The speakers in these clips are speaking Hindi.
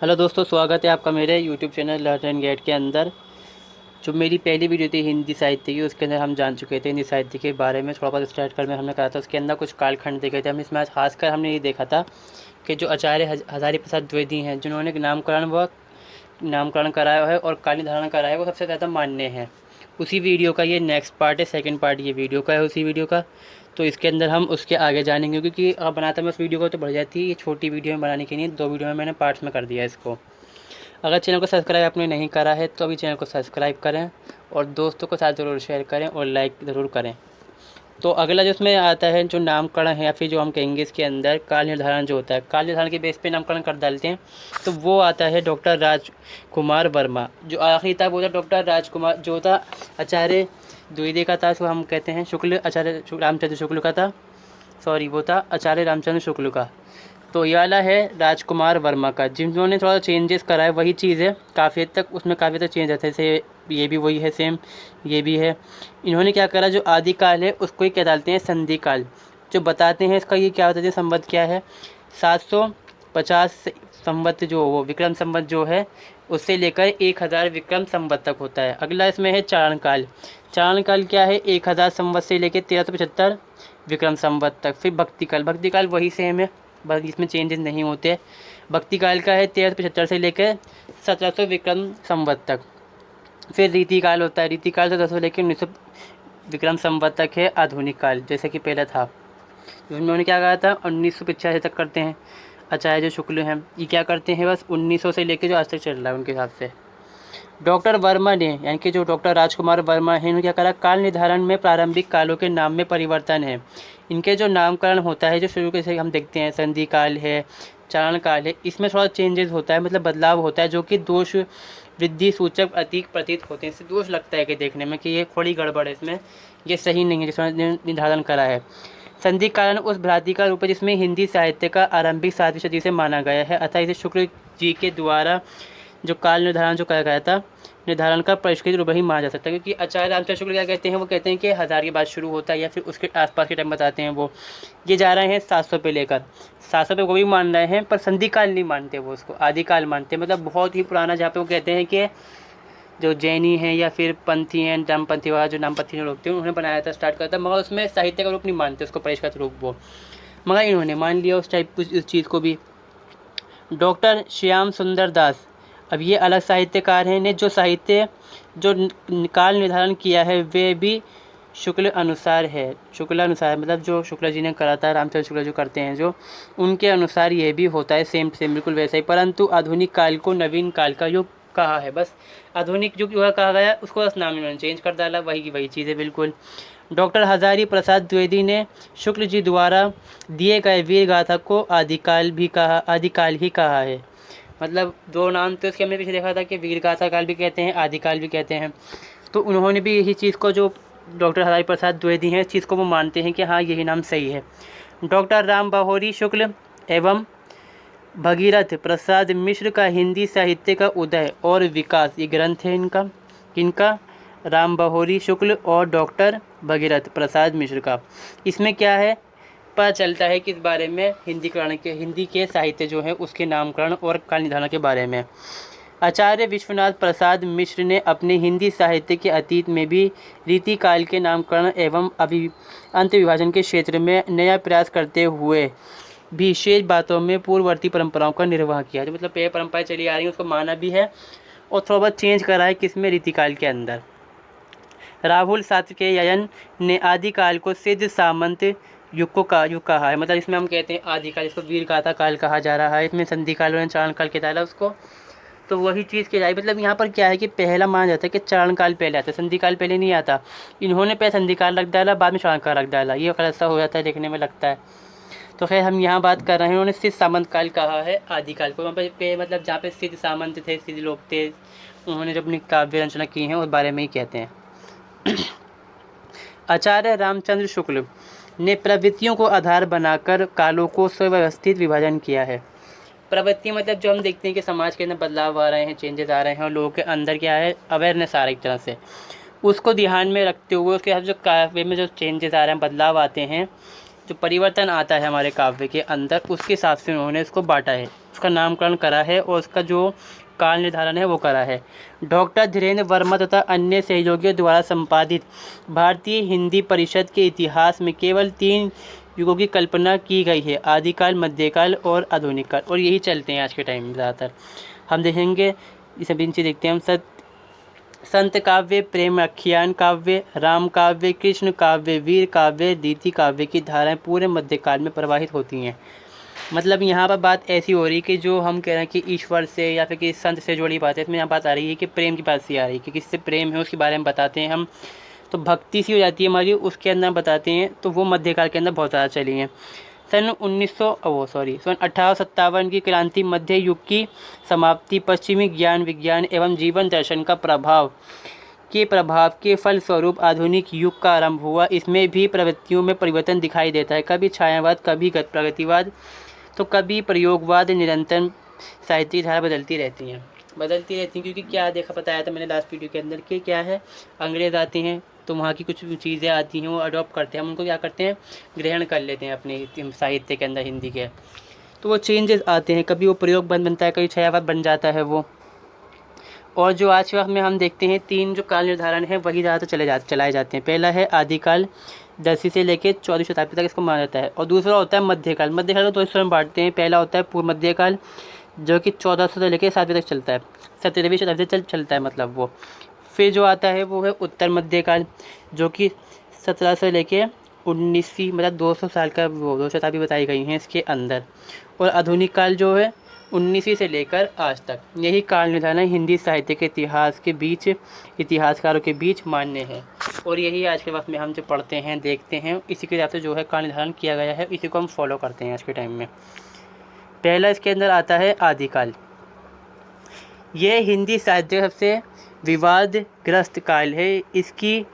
हेलो दोस्तों, स्वागत है आपका मेरे YouTube channel learn and get के अंदर। जो मेरी पहली वीडियो थी हिंदी साहित्य की, उसके अंदर हम जान चुके थे हिंदी साहित्य के बारे में। थोड़ा बहुत स्टार्ट कर में हमने कहा था, उसके अंदर कुछ कालखंड देखे थे हम। इसमें खासकर हमने ये देखा था कि जो आचार्य हजारी प्रसाद द्विवेदी हैं, जिन्होंने नामकरण कराया है और काली धारण कराया है, वो सबसे ज़्यादा मान्य हैं। उसी वीडियो का ये नेक्स्ट पार्ट है, सेकंड पार्ट ये वीडियो का है उसी वीडियो का। तो इसके अंदर हम उसके आगे जानेंगे, क्योंकि अब बनाता मैं उस वीडियो को तो बढ़ जाती है। ये छोटी वीडियो में बनाने के लिए 2 वीडियो में मैंने पार्ट्स में कर दिया इसको। अगर चैनल को सब्सक्राइब आपने नहीं करा है तो अभी चैनल को सब्सक्राइब करें और दोस्तों के साथ ज़रूर शेयर करें और लाइक ज़रूर करें। तो अगला जो इसमें आता है, जो नामकरण है या फिर जो हम कहेंगे इसके अंदर काल निर्धारण जो होता है, काल निर्धारण के बेस पे नामकरण कर डालते हैं, तो वो आता है डॉक्टर राजकुमार वर्मा। जो आखिरी था वो था डॉक्टर राजकुमार, जो था आचार्य द्विवेदी का था, उसको हम कहते हैं शुक्ल, आचार्य रामचंद्र शुक्ल का था। सॉरी, वो था आचार्य रामचंद्र शुक्ल का। तो ये वाला है राजकुमार वर्मा का, जिन्होंने थोड़ा चेंजेस करा है। वही चीज़ है, काफ़ी हद तक उसमें काफ़ी हद तक चेंज आता है। जैसे ये भी वही है, सेम ये भी है। इन्होंने क्या करा, जो आदिकाल है उसको ही क्या डालते हैं संधि काल। जो बताते हैं इसका ये क्या होता है, संवत क्या है, 750 संवत, जो वो विक्रम संवत जो है, उससे लेकर 1000 विक्रम संवत तक होता है। अगला इसमें है चारण काल। चारण काल क्या है, 1000 संवत से लेकर 1375 विक्रम संवत तक। फिर भक्ति काल, भक्ति काल वही सेम है, बस इसमें चेंजेस नहीं होते। भक्ति काल का है 1375 से लेकर 1700 विक्रम संवत तक। फिर रीति काल होता है, रीति काल से 1000 लेकर 1900 विक्रम संवत तक है आधुनिक काल, जैसे कि पहले था। उन्होंने क्या कहा था, 1985 तक करते हैं। आचार्य जो शुक्ल हैं ये क्या करते हैं, बस 1900 से लेकर जो आज तक चल रहा है उनके हिसाब से। डॉक्टर वर्मा ने, यानी कि जो डॉक्टर राजकुमार वर्मा है, इन्होंने क्या करा, काल निर्धारण में प्रारंभिक कालों के नाम में परिवर्तन है। इनके जो नामकरण होता है, जो शुरू के से हम देखते हैं, संधि काल है, चारण काल है, इसमें थोड़ा चेंजेस होता है, मतलब बदलाव होता है, जो कि दोष वृद्धि सूचक अतीक प्रतीत होते हैं। इससे दोष लगता है कि देखने में कि ये थोड़ी गड़बड़ है, इसमें ये सही नहीं है जिसमें निर्धारण करा है। संधि कालन उस भ्रांति का रूप है जिसमें हिंदी साहित्य का आरंभिक 7वीं सदी से माना गया है, अतः इसे शुक्ल जी के द्वारा जो काल निर्धारण जो कहा गया था, निर्धारण का परिष्कृत रूप ही माना जा सकता है। क्योंकि आचार्य रामचंद्र शुक्ल क्या कहते हैं, वो कहते हैं कि 1000 के बाद शुरू होता है या फिर उसके आसपास के टाइम बताते हैं। वो ये जा रहे हैं 700 पे लेकर 700 पे, वो भी मान रहे हैं, पर संधि काल नहीं मानते, वो उसको आदिकाल मानते हैं। मतलब बहुत ही पुराना, जहाँ पे वो कहते हैं कि जो जैनी हैं या फिर पंथी हैं, नामपंथी वाला जो नामपंथी लोग थे, उन्होंने बनाया था, स्टार्ट करा था, मगर उसमें साहित्य का रूप नहीं मानते उसको, परिष्कृत रूप वो, मगर इन्होंने मान लिया उस टाइप इस चीज़ को भी। डॉक्टर श्याम सुंदर दास, अब ये अलग साहित्यकार हैं ने जो साहित्य जो काल निर्धारण किया है वे भी शुक्ल अनुसार है। शुक्ल अनुसार मतलब जो शुक्ला जी ने करा था, रामचंद्र शुक्ला जो करते हैं, जो उनके अनुसार ये भी होता है, सेम सेम बिल्कुल वैसा ही। परंतु आधुनिक काल को नवीन काल का युग कहा है, बस आधुनिक युग कहा गया, उसको बस नाम इन्होंने चेंज कर डाला, वही की वही चीज़ है बिल्कुल। डॉक्टर हजारी प्रसाद द्विवेदी ने शुक्ल जी द्वारा दिए गए वीर गाथा को आदिकाल ही कहा है। मतलब 2 नाम तो इसके हमने पीछे देखा था कि वीर गाथा काल भी कहते हैं, आदिकाल भी कहते हैं। तो उन्होंने भी यही चीज़ को, जो डॉक्टर हजारी प्रसाद द्विवेदी हैं, इस चीज़ को वो मानते हैं कि हाँ यही नाम सही है। डॉक्टर राम बहोरी शुक्ल एवं भगीरथ प्रसाद मिश्र का हिंदी साहित्य का उदय और विकास, ये ग्रंथ है इनका, किनका, राम बहोरी शुक्ल और डॉक्टर भगीरथ प्रसाद मिश्र का। इसमें क्या है, पता चलता है कि इस बारे में हिंदी के साहित्य जो है उसके नामकरण और काल निर्धारण के बारे में। आचार्य विश्वनाथ प्रसाद मिश्र ने अपने हिंदी साहित्य के अतीत में भी रीति काल के नामकरण एवं अंत विभाजन के क्षेत्र में नया प्रयास करते हुए भी शेष बातों में पूर्ववर्ती परंपराओं का निर्वाह किया। जो मतलब पहले परंपराएं चली आ रही हैं उसको माना भी है और थोड़ा बहुत चेंज करा है, किसमें, रीतिकाल के अंदर। राहुल सातकेयन ने आदिकाल को सिद्ध सामंत युग कहा है। मतलब इसमें हम कहते हैं आदिकाल, इसको वीर गाथा काल कहा जा रहा है। इसमें संधि काल और चारण काल कहता है उसको, तो वही चीज़ की जाए। मतलब यहाँ पर क्या है कि पहला माना जाता है कि चारण काल पहले आता है, संधि काल पहले नहीं आता। इन्होंने पहले संधि काल रख डाला, बाद में चारण काल रख डाला, ये ऐसा हो जाता है, देखने में लगता है। तो खैर हम यहाँ बात कर रहे हैं, उन्होंने सिद्ध सामंत काल कहा है आदिकाल को, वहाँ पे मतलब जहाँ पे सिद्ध सामंत थे, सिद्ध लोग थे, उन्होंने जब अपनी काव्य रचना की है उस बारे में ही कहते हैं। आचार्य रामचंद्र शुक्ल ने प्रवृत्तियों को आधार बनाकर कालों को सुव्यवस्थित विभाजन किया है। प्रवृत्ति मतलब जो हम देखते हैं कि समाज के अंदर बदलाव आ रहे हैं, चेंजेस आ रहे हैं, और लोगों के अंदर क्या है, अवेयरनेस आ रही है एक तरह से, उसको ध्यान में रखते हुए उसके साथ जो काव्य में जो चेंजेस आ रहे हैं, बदलाव आते हैं, जो परिवर्तन आता है हमारे काव्य के अंदर, उसके हिसाब से उन्होंने इसको बांटा है, उसका नामकरण करा है और उसका जो काल निर्धारण है वो करा है। डॉक्टर धीरेन्द्र वर्मा तथा अन्य सहयोगियों द्वारा संपादित भारतीय हिंदी परिषद के इतिहास में केवल 3 युगों की कल्पना की गई है, आदिकाल, मध्यकाल और आधुनिक काल, और यही चलते हैं आज के टाइम में ज़्यादातर। हम देखेंगे इसे नीचे देखते हैं हम संत काव्य, प्रेम आख्यान काव्य, राम काव्य, कृष्ण काव्य, वीर काव्य, रीति काव्य की धाराएं पूरे मध्यकाल में प्रवाहित होती हैं। मतलब यहाँ पर बात ऐसी हो रही है कि जो हम कह रहे हैं कि ईश्वर से या फिर किसी संत से जुड़ी बात है, इसमें यहाँ बात आ रही है कि प्रेम की बात सी आ रही है कि किससे प्रेम है उसके बारे में बताते हैं हम, तो भक्ति सी हो जाती है हमारी, उसके अंदर बताते हैं, तो वो मध्यकाल के अंदर बहुत ज़्यादा चली हैं। सन 1857 की क्रांति, मध्य युग की समाप्ति, पश्चिमी ज्ञान विज्ञान एवं जीवन दर्शन का प्रभाव के फलस्वरूप आधुनिक युग का आरंभ हुआ। इसमें भी प्रवृत्तियों में परिवर्तन दिखाई देता है, कभी छायावाद, कभी प्रगतिवाद, तो कभी प्रयोगवाद। निरंतर साहित्यिक धारा बदलती रहती हैं क्योंकि क्या देखा बताया था मैंने लास्ट वीडियो के अंदर कि क्या है, अंग्रेज़ आते हैं तो वहाँ की कुछ चीज़ें आती हैं वो अडॉप्ट करते हैं, हम उनको क्या करते हैं, ग्रहण कर लेते हैं अपने साहित्य के अंदर हिंदी के, तो वो चेंजेस आते हैं, कभी वो प्रयोग बनता है, कभी छायावाद बन जाता है वो। और जो आज के वक्त में हम देखते हैं 3 जो काल निर्धारण है वही ज़्यादातर चलाए जाते हैं। पहला है आदिकाल, 10वीं से लेकर 14वीं शताब्दी तक इसको माना जाता है, और दूसरा होता है मध्यकाल। मध्यकाल को 2 हिस्सों में बांटते हैं। पहला होता है पूर्व मध्यकाल जो कि 1400 से लेकर 7वीं तक चलता है, 17वीं शताब्दी तक चलता है मतलब वो। फिर जो आता है वो है उत्तर मध्यकाल जो कि 1700 से लेकर 19वीं मतलब 200 साल का वो 2 शताब्दी बताई गई हैं इसके अंदर। और आधुनिक काल जो है 19वीं से लेकर आज तक। यही काल निर्धारण हिंदी साहित्य के इतिहासकारों के बीच मान्य है, और यही आज के वक्त में हम जो पढ़ते हैं देखते हैं, इसी के हिसाब से जो है काल निर्धारण किया गया है, इसी को हम फॉलो करते हैं आज के टाइम में। पहला इसके अंदर आता है आदिकाल। ये हिंदी साहित्य का सबसे विवादग्रस्त काल है। इसकी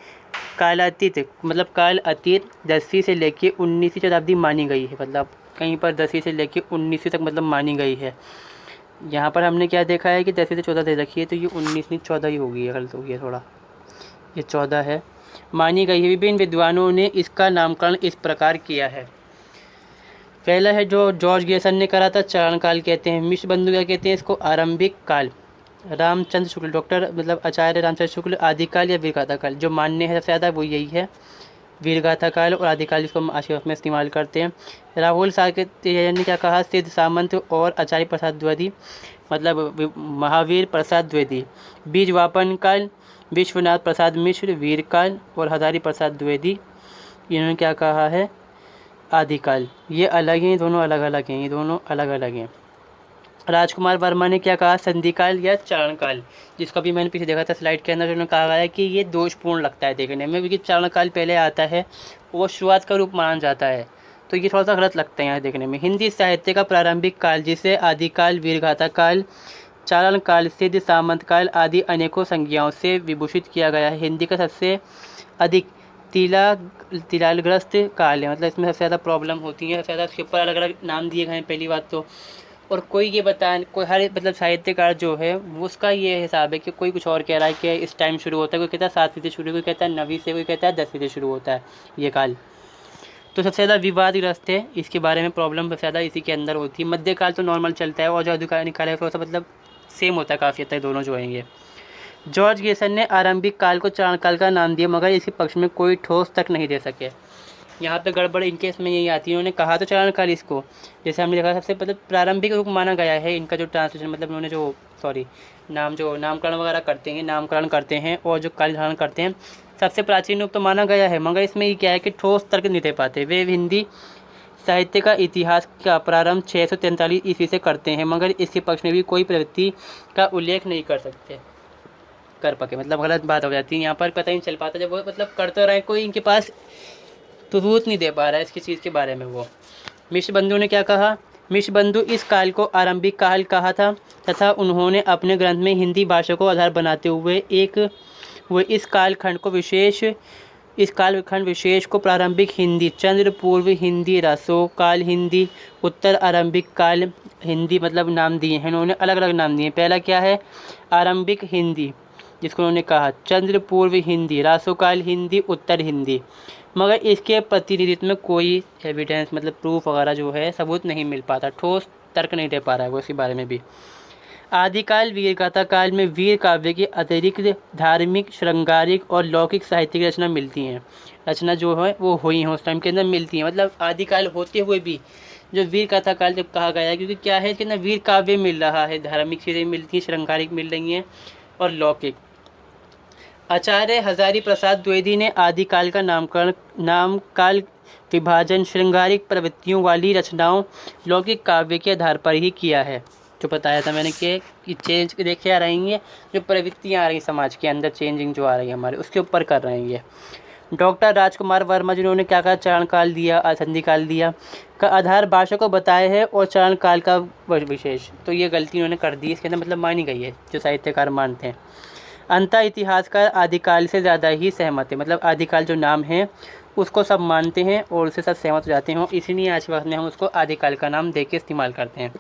कालातीत मतलब काल अतीत 10वीं से लेकर 19वीं शताब्दी मानी गई है, मतलब कहीं पर 10वीं से लेकर 19वीं तक मतलब मानी गई है। यहाँ पर हमने क्या देखा है कि 10वीं से 14 दे रखी है, तो ये 19वीं 14 ही होगी, गलत हो गया थोड़ा, ये 14 है, मानी गई है। विभिन्न विद्वानों ने इसका नामकरण इस प्रकार किया है। पहला है जो जॉर्ज गेसन ने करा था, चारण काल कहते हैं। मिश्र बंधु क्या कहते हैं इसको, आरंभिक काल। रामचंद्र शुक्ल डॉक्टर मतलब आचार्य रामचंद्र शुक्ल आदिकाल या वीरगाथा काल, जो मान्य है सबसे ज़्यादा वो यही है, वीरगाथा काल और आदिकाल, जिसको हम आज के वक्त में इस्तेमाल करते हैं। राहुल साकेत ने क्या कहा, सिद्ध सामंत और आचार्य प्रसाद द्विवेदी मतलब महावीर प्रसाद द्विवेदी। बीज वापन काल, विश्वनाथ प्रसाद मिश्र वीर काल और हजारी प्रसाद द्विवेदी, इन्होंने क्या कहा है, आदिकाल। ये अलग हैं, दोनों अलग अलग हैं, ये दोनों अलग अलग हैं। राजकुमार वर्मा ने क्या कहा, संधिकाल या चारण काल, जिसको भी मैंने पीछे देखा था स्लाइड के अंदर, उन्होंने कहा है कि ये दोषपूर्ण लगता है देखने में, क्योंकि चारण काल पहले आता है, वो शुरुआत का रूप माना जाता है, तो ये थोड़ा सा गलत लगता है यहाँ देखने में। हिंदी साहित्य का प्रारंभिक काल, जिसे आदिकाल, वीरगाथा काल, चारण काल, सिद्ध सामंत काल आदि अनेकों संज्ञाओं से विभूषित किया गया है। हिंदी का सबसे अधिक तिलालग्रस्त काल है, मतलब इसमें सबसे ज़्यादा प्रॉब्लम होती है, सबसे ज़्यादा उसके ऊपर अलग अलग नाम दिए गए हैं पहली बात तो। और कोई ये बताए, कोई हर मतलब साहित्यकार जो है उसका ये हिसाब है कि कोई कुछ और कह रहा है कि इस टाइम शुरू होता है, कोई कहता है 7वीं से शुरू, कोई कहता है 9वीं से, कोई कहता है 10वीं से शुरू होता है ये काल। तो सबसे ज़्यादा विवादग्रस्त है, इसके बारे में प्रॉब्लम सबसे ज़्यादा इसी के अंदर होती है। मध्यकाल तो नॉर्मल चलता है, और जो आधुनिक काल है थोड़ा सा मतलब सेम होता है काफ़ी हद तक, दोनों जो हैं। जॉर्ज गेसन ने आरंभिक काल को चारण काल का नाम दिया, मगर इसके पक्ष में कोई ठोस तक नहीं दे सके। यहाँ पे गड़बड़ इनके इसमें यही आती है, उन्होंने कहा तो चारण काल इसको, जैसे हमने देखा सबसे मतलब प्रारंभिक रूप माना गया है इनका, जो ट्रांसलेशन मतलब उन्होंने जो नामकरण वगैरह करते हैं, नामकरण करते हैं और जो काल धारण करते हैं, सबसे प्राचीन रूप तो माना गया है, मगर इसमें ये क्या है कि ठोस तर्क नहीं दे पाते। वे हिंदी साहित्य का इतिहास का प्रारंभ 643 ईस्वी से करते हैं, मगर इसके पक्ष में भी कोई प्रवृत्ति का उल्लेख नहीं कर पाके, मतलब गलत बात हो जाती है यहाँ पर, पता ही नहीं चल पाता जब वो मतलब करते रहे, कोई इनके पास सबूत नहीं दे पा रहा है इसकी चीज़ के बारे में। वो मिश्र बंधु ने क्या कहा, मिश्र बंधु इस काल को आरंभिक काल कहा था तथा उन्होंने अपने ग्रंथ में हिंदी भाषा को आधार बनाते हुए इस कालखंड विशेष को प्रारंभिक हिंदी, चंद्र पूर्व हिंदी, रसो काल हिंदी, उत्तर आरंभिक काल हिंदी मतलब नाम दिए हैं उन्होंने, अलग अलग नाम दिए। पहला क्या है, आरंभिक हिंदी, जिसको उन्होंने कहा चंद्र पूर्व हिंदी, रासोकाल हिंदी, उत्तर हिंदी। मगर इसके प्रतिनिधित्व में कोई एविडेंस मतलब प्रूफ वगैरह जो है सबूत नहीं मिल पाता, ठोस तर्क नहीं दे पा रहा है वो इसके बारे में भी। आदिकाल वीरगाथा काल में वीर काव्य की अतिरिक्त धार्मिक, श्रृंगारिक और लौकिक साहित्य की रचना मिलती हैं। रचना जो है वो हुई हैं उस टाइम के अंदर मिलती हैं, मतलब आदिकाल होते हुए भी जो वीर कथा काल जब कहा गया है, क्योंकि क्या है कि ना वीर काव्य मिल रहा है, धार्मिक चीज़ें मिलती हैं, श्रृंगारिक मिल रही हैं और लौकिक। आचार्य हजारी प्रसाद द्विवेदी ने आदिकाल का नामकरण नाम काल विभाजन श्रृंगारिक प्रवृत्तियों वाली रचनाओं लौकिक काव्य के आधार पर ही किया है। जो बताया था मैंने कि चेंज देखे आ रही हैं, जो प्रवृत्तियाँ आ रही समाज के अंदर चेंजिंग जो आ रही है हमारे, उसके ऊपर कर रहे हैं ये। डॉक्टर राजकुमार वर्मा जिन्होंने क्या कहा, चरण काल दिया, संधि काल दिया का आधार भाषा को बताया है और चरण काल का विशेष, तो ये गलती उन्होंने कर दी, इसके अंदर मतलब मानी गई है जो साहित्यकार मानते हैं। अंतः इतिहासकार आदिकाल से ज़्यादा ही सहमत है, मतलब आदिकाल जो नाम है उसको सब मानते हैं और उससे सब सहमत हो जाते हैं, इसलिए आज वक्त में हम उसको आदिकाल का नाम दे के इस्तेमाल करते हैं।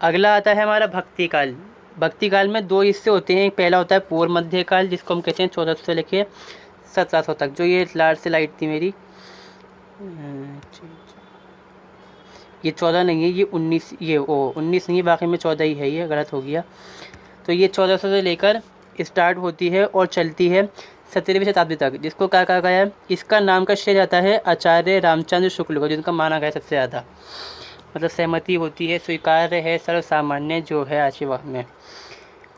अगला आता है हमारा भक्ति काल। भक्ति काल में दो हिस्से होते हैं, एक पहला होता है पूर्व मध्य काल जिसको हम कहते हैं 1400 से लेके 1700 तक, जो ये लास्ट से लाइट थी मेरी, ये 14 नहीं है, ये 19, ये 19 नहीं है, बाकी में 14 ही है, ये गलत हो गया। तो ये 1400 से लेकर स्टार्ट होती है और चलती है 17वीं शताब्दी तक, जिसको क्या कहा गया है, इसका नाम का श्रेय जाता है आचार्य रामचंद्र शुक्ल को, जिनका माना गया सबसे ज़्यादा, मतलब सहमति होती है, स्वीकार्य है, सर्वसामान्य जो है आज के वक्त में।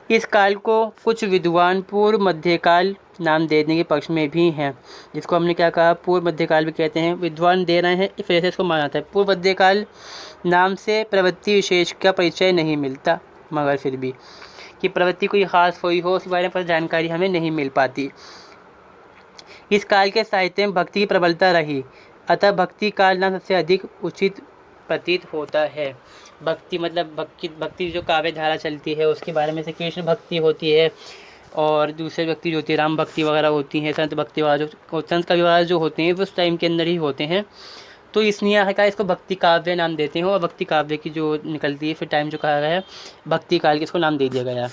इस काल को कुछ विद्वान पूर्व मध्यकाल नाम देने के पक्ष में भी हैं, जिसको हमने क्या कहा, पूर्व मध्यकाल भी कहते हैं, विद्वान दे रहे हैं, इस वजह से इसको माना जाता है। पूर्व मध्यकाल नाम से प्रवृत्ति विशेष का परिचय नहीं मिलता, मगर फिर भी कि प्रवृत्ति कोई खास हुई हो उस बारे में जानकारी हमें नहीं मिल पाती। इस काल के साहित्य में भक्ति की प्रबलता रही, अतः भक्ति काल नाम सबसे अधिक उचित प्रतीत होता है। भक्ति मतलब भक्ति जो काव्य धारा चलती है उसके बारे में से कृष्ण भक्ति होती है और दूसरे भक्ति जो होती है राम भक्ति वगैरह होती हैं, संत भक्ति वगैरह जो संत कवि वगैरह जो होते हैं उस टाइम के अंदर ही होते हैं, तो इसलिए का इसको भक्ति काव्य नाम देते हैं और भक्ति काव्य की जो निकलती है फिर टाइम जो कहा गया है भक्ति काल के इसको नाम दे दिया गया।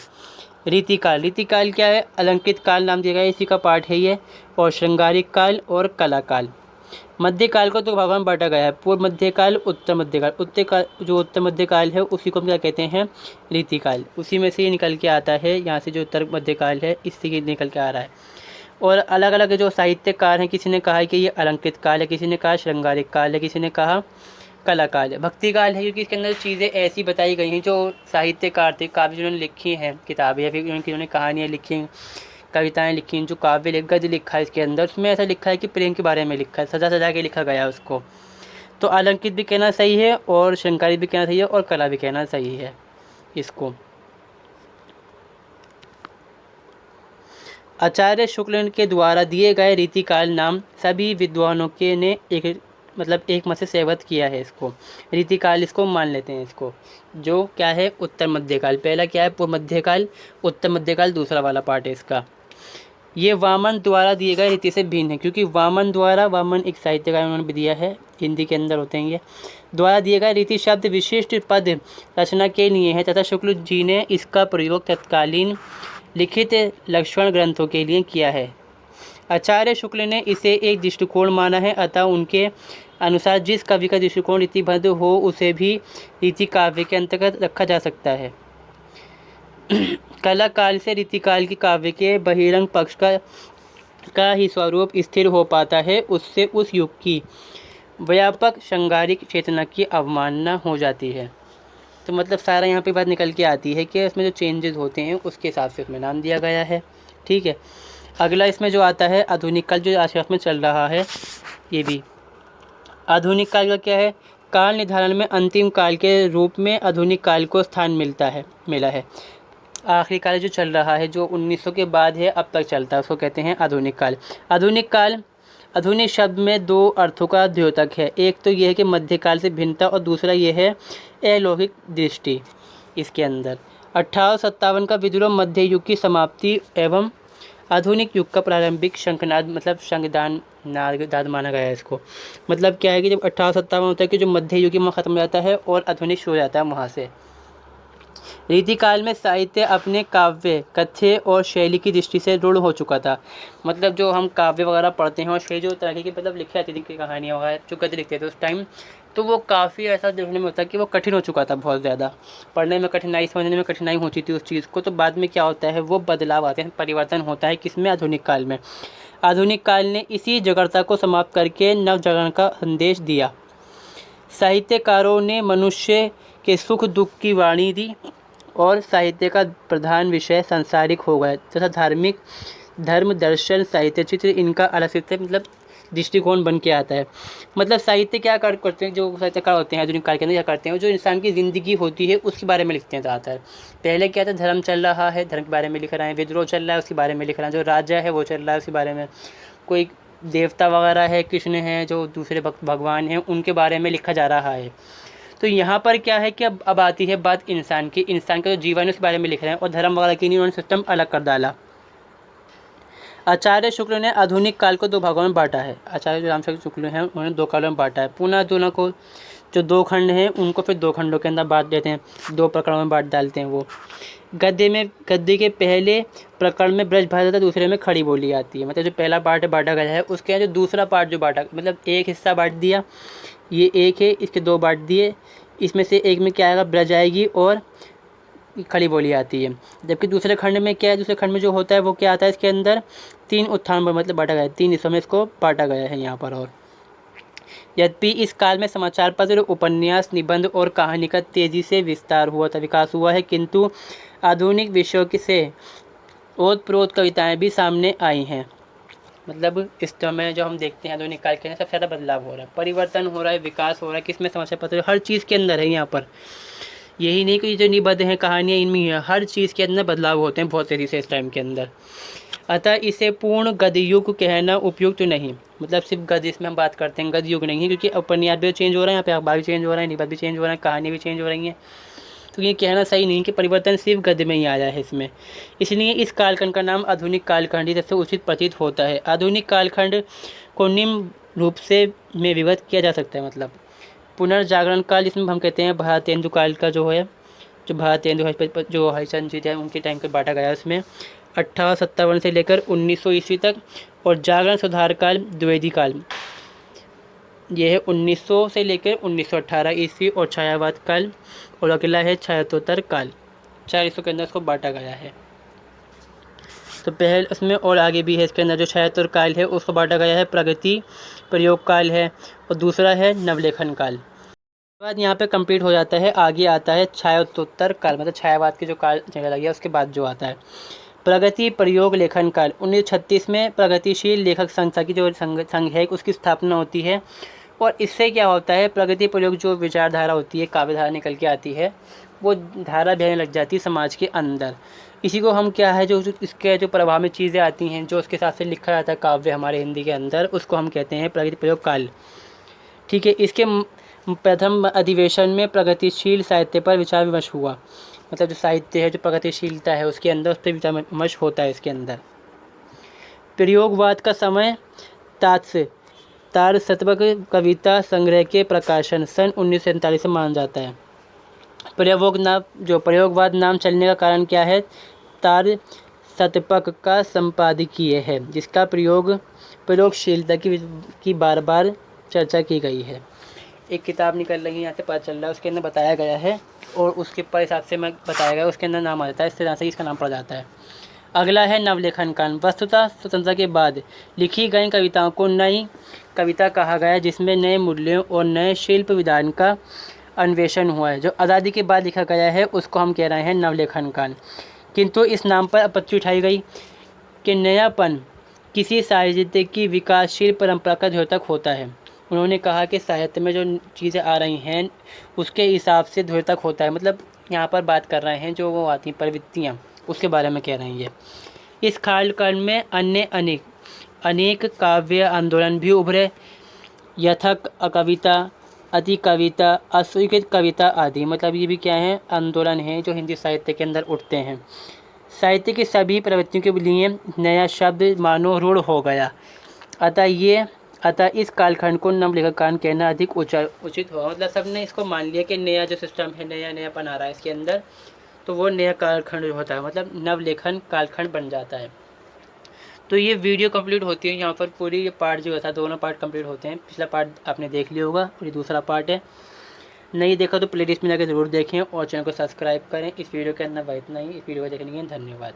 रीतिकाल, रीतिकाल क्या है, अलंकृत काल नाम दिया गया, इसी का पार्ट है ये, और श्रृंगारिक काल और कला काल। मध्यकाल को तो भगवान बांटा गया है, पूर्व मध्यकाल, उत्तर मध्यकाल, जो उत्तर मध्यकाल है उसी को हम क्या कहते हैं, रीतिकाल, उसी में से ये निकल के आता है, यहाँ से जो उत्तर मध्यकाल है इससे निकल के आ रहा है। और अलग अलग जो साहित्यकार हैं, किसी ने कहा है कि ये अलंकृत काल है, किसी ने कहा श्रृंगारिक काल है, किसी ने कहा कला काल है। भक्ति काल है क्योंकि इसके अंदर चीज़ें ऐसी बताई गई हैं जो साहित्यकार थे, काव्य जिन्होंने लिखी हैं किताबें या फिर जिन्होंने कहानियाँ लिखी, कविताएं लिखी, जो काव्य गद्य लिखा है इसके अंदर, उसमें ऐसा लिखा है कि प्रेम के बारे में लिखा है, सजा सजा के लिखा गया है उसको, तो अलंकृत भी कहना सही है और श्रृंगारिक भी कहना सही है और कला भी कहना सही है इसको। आचार्य शुक्ल के द्वारा दिए गए रीतिकाल नाम सभी विद्वानों के ने एक मत से सहमत किया है इसको, रीतिकाल इसको मान लेते हैं इसको, जो क्या है उत्तर मध्यकाल, पहला क्या है पूर्व मध्यकाल, उत्तर मध्यकाल दूसरा वाला पार्ट है इसका। ये वामन द्वारा दिए गए रीति से भिन्न है, क्योंकि वामन एक साहित्यकार उन्होंने भी दिया है, हिंदी के अंदर होते हैं ये, द्वारा दिए गए रीति शब्द विशिष्ट पद रचना के लिए है तथा शुक्ल जी ने इसका प्रयोग तत्कालीन लिखित लक्षण ग्रंथों के लिए किया है। आचार्य शुक्ल ने इसे एक दृष्टिकोण माना है, अतः उनके अनुसार जिस कवि का दृष्टिकोण रीतिबद्ध हो उसे भी रीति काव्य के अंतर्गत रखा जा सकता है। कला काल से रीतिकाल की काव्य के बहिरंग पक्ष का ही स्वरूप स्थिर हो पाता है, उससे उस युग की व्यापक श्रृंगारिक चेतना की अवमानना हो जाती है। तो मतलब सारा यहाँ पे बात निकल के आती है कि इसमें जो चेंजेस होते हैं उसके हिसाब से उसमें नाम दिया गया है, ठीक है। अगला इसमें जो आता है आधुनिक काल, जो आज में चल रहा है, ये भी आधुनिक काल का क्या है, काल निर्धारण में अंतिम काल के रूप में आधुनिक काल को स्थान मिला है। आखिरी काल जो चल रहा है, जो 1900 के बाद है, अब तक चलता है, उसको कहते हैं आधुनिक काल। आधुनिक काल, आधुनिक शब्द में दो अर्थों का द्योतक है, एक तो यह है कि मध्यकाल से भिन्नता और दूसरा यह है अलौकिक दृष्टि इसके अंदर। 1857 का विद्रोह मध्य युग की समाप्ति एवं आधुनिक युग का प्रारंभिक शंखनाद, मतलब शंखदान नाद माना गया है इसको। मतलब क्या है कि जब 1857 होता है कि जो मध्य युग में ख़त्म हो जाता है और आधुनिक शुरू हो जाता है वहाँ से। रीति काल में साहित्य अपने काव्य, कथ्य और शैली की दृष्टि से रूढ़ हो चुका था। मतलब जो हम काव्य वगैरह पढ़ते हैं और शैली जो तरह की मतलब लिखी जाती थी कहानियाँ वगैरह जो गद्य लिखते थे उस टाइम, तो वो काफ़ी ऐसा देखने में होता है कि वो कठिन हो चुका था बहुत ज़्यादा। पढ़ने में कठिनाई, समझने में कठिनाई होती थी उस चीज़ को। तो बाद में क्या होता है, वो बदलाव आते हैं, परिवर्तन होता है किसमें, आधुनिक काल में। आधुनिक काल ने इसी जड़ता को समाप्त करके नवजागरण का संदेश दिया। साहित्यकारों ने मनुष्य के सुख दुख की वाणी दी और साहित्य का प्रधान विषय सांसारिक हो गया तथा धार्मिक, धर्म, दर्शन, साहित्य, चित्र इनका अलग से मतलब दृष्टिकोण बन के आता है। मतलब साहित्य क्या करते हैं, जो साहित्यकार होते हैं आधुनिक काल के अंदर क्या करते हैं, जो इंसान की ज़िंदगी होती है उसके बारे में लिखते हैं ज़्यादातर। पहले क्या था, धर्म चल रहा है, धर्म के बारे में लिख रहे हैं, विद्रोह चल रहा है उसके बारे में लिख रहे हैं, जो राजा है वो चल रहा है उसके बारे में, कोई देवता वगैरह है, कृष्ण है, जो दूसरे भगवान हैं उनके बारे में लिखा जा रहा है। तो यहाँ पर क्या है कि अब आती है बात इंसान की, इंसान का जो जीवन है उसके बारे में लिख रहे हैं और धर्म वगैरह की नहीं, उन्होंने सिस्टम अलग कर डाला। आचार्य शुक्ल ने आधुनिक काल को 2 भागों में बांटा है। आचार्य रामशंकर शुक्ल हैं उन्होंने 2 कालों में बांटा है। पुनः दोनों को जो 2 खंड हैं उनको फिर 2 खंडों के अंदर बांट देते हैं, 2 प्रकरणों में बांट डालते हैं वो। गद्य के पहले प्रकरण में ब्रज भाषा, दूसरे में खड़ी बोली आती है। मतलब जो पहला पार्ट बांटा गया है उसके जो दूसरा पार्ट जो बांटा, मतलब एक हिस्सा बांट दिया, ये एक है, इसके 2 बांट दिए। इसमें से एक में क्या आएगा, ब्रज आएगी और खड़ी बोली आती है। जबकि दूसरे खंड में क्या है, दूसरे खंड में जो होता है वो क्या आता है, इसके अंदर 3 उत्थान मतलब बांटा गया है, 3 हिस्सों में इसको बांटा गया है यहाँ पर। और यद्यपि इस काल में समाचार पत्र, उपन्यास, निबंध और कहानी का तेजी से विकास हुआ है, किंतु आधुनिक विषयों से ओतप्रोत कविताएं भी सामने आई हैं। मतलब इस समय जो हम देखते हैं आधुनिक काल के अंदर सबसे ज़्यादा बदलाव हो रहा है, परिवर्तन हो रहा है, विकास हो रहा है, किसमें, समाचार पत्र, हर चीज़ के अंदर है यहाँ पर। यही नहीं कि जो निबद्ध हैं कहानियाँ इनमें है, हर चीज़ के अंदर बदलाव होते हैं बहुत तेज़ी से इस टाइम के अंदर। अतः इसे पूर्ण गद्य युग कहना उपयुक्त नहीं। मतलब सिर्फ गद्य इसमें हम बात करते हैं, गद्य युग नहीं है, क्योंकि उपन्यास भी चेंज हो रहा है, यहाँ पे अखबार भी चेंज हो रहा है, निबद्ध भी चेंज हो रहा है, कहानी भी चेंज हो रही है। तो ये कहना सही नहीं कि परिवर्तन सिर्फ गद्य में ही आया है इसमें। इसलिए इस कालखंड का नाम आधुनिक कालखंड ही सबसे उचित प्रतीत होता है। आधुनिक कालखंड को निम्न रूप से में विभक्त किया जा सकता है। मतलब पुनर्जागरण काल, जिसमें हम कहते हैं भारतेंदु काल का जो है, जो भारतेंदु जो हरिश्चंद्र जी थे उनके टाइम पर बांटा गया है, उसमें 1857 से लेकर 1900 ईस्वी तक। और जागरण सुधार काल, द्विवेदी काल, ये है 1900 से लेकर 1918 ईस्वी। और छायावाद काल, और अगला है छायातोत्तर काल। 4 हिस्सों के अंदर इसको बांटा गया है। तो पहले उसमें और आगे भी है, इसके अंदर जो छायातोत्तर काल है उसको बांटा गया है, प्रगति प्रयोग काल है, और दूसरा है नवलेखन काल। बाद यहाँ पे कंप्लीट हो जाता है। आगे आता है छायोत्तर काल, मतलब छायावाद की जो काल जगह लगी है उसके बाद जो आता है प्रगति प्रयोग लेखन काल। 1936 में प्रगतिशील लेखक संस्था की जो संघ है उसकी स्थापना होती है। और इससे क्या होता है, प्रगति प्रयोग जो विचारधारा होती है, काव्यधारा निकल के आती है, वो धारा बहने लग जाती है समाज के अंदर। इसी को हम क्या है, जो इसके जो प्रभाव में चीज़ें आती हैं, जो उसके हिसाब से लिखा जाता है काव्य हमारे हिंदी के अंदर, उसको हम कहते हैं प्रगति प्रयोग काल। ठीक है। इसके प्रथम अधिवेशन में प्रगतिशील साहित्य पर विचार विमर्श हुआ। मतलब जो साहित्य है, जो प्रगतिशीलता है उसके अंदर, उस पर विचार विमर्श होता है इसके अंदर। प्रयोगवाद का समय तार सतवक कविता संग्रह के प्रकाशन सन 1947 से माना जाता है। प्रयोगवाद नाम चलने का कारण क्या है, तार सतपक का संपादकीय है, जिसका प्रयोगशीलता की बार बार चर्चा की गई है। एक किताब निकल रही है, यहाँ से पता चल रहा है, उसके अंदर बताया गया है और उसके पर हिसाब से मैं बताया गया, उसके अंदर नाम आ जाता है, इस तरह से इसका नाम पड़ जाता है। अगला है नवलेखन काल। वस्तुतः स्वतंत्रता के बाद लिखी गई कविताओं को नई कविता कहा गया, जिसमें नए मूल्यों और नए शिल्प विधान का अन्वेषण हुआ है। जो आज़ादी के बाद लिखा गया है उसको हम कह रहे हैं नवलेखन काल। किंतु इस नाम पर आपत्ति उठाई गई कि नयापन किसी साहित्य की विकासशील परंपरा का द्योतक होता है। उन्होंने कहा कि साहित्य में जो चीज़ें आ रही हैं उसके हिसाब से द्योतक होता है। मतलब यहाँ पर बात कर रहे हैं जो वो आती हैं प्रवृत्तियाँ, उसके बारे में कह रहे हैं ये। इस कालखंड में अन्य अनेक काव्य आंदोलन भी उभरे, यथक कविता, अति कविता, अस्वीकृत कविता आदि। मतलब ये भी क्या है, आंदोलन हैं जो हिंदी साहित्य के अंदर उठते हैं। साहित्य की सभी प्रवृत्तियों के लिए नया शब्द मानो रूढ़ हो गया। अतः इस कालखंड को नवलेखन काल कहना अधिक उचित हुआ। मतलब सबने इसको मान लिया कि नया जो सिस्टम है, नया नयापन आ रहा है इसके अंदर, तो वो नया कालखंड होता है, मतलब नवलेखन कालखंड बन जाता है। तो ये वीडियो कंप्लीट होती है यहाँ पर पूरी, ये पार्ट जो था दोनों पार्ट कंप्लीट होते हैं। पिछला पार्ट आपने देख लिया होगा और ये दूसरा पार्ट है। नहीं देखा तो प्लेलिस्ट में जाकर ज़रूर देखें और चैनल को सब्सक्राइब करें। इस वीडियो के अंदर वह इतना ही। इस वीडियो को देखने के लिए धन्यवाद।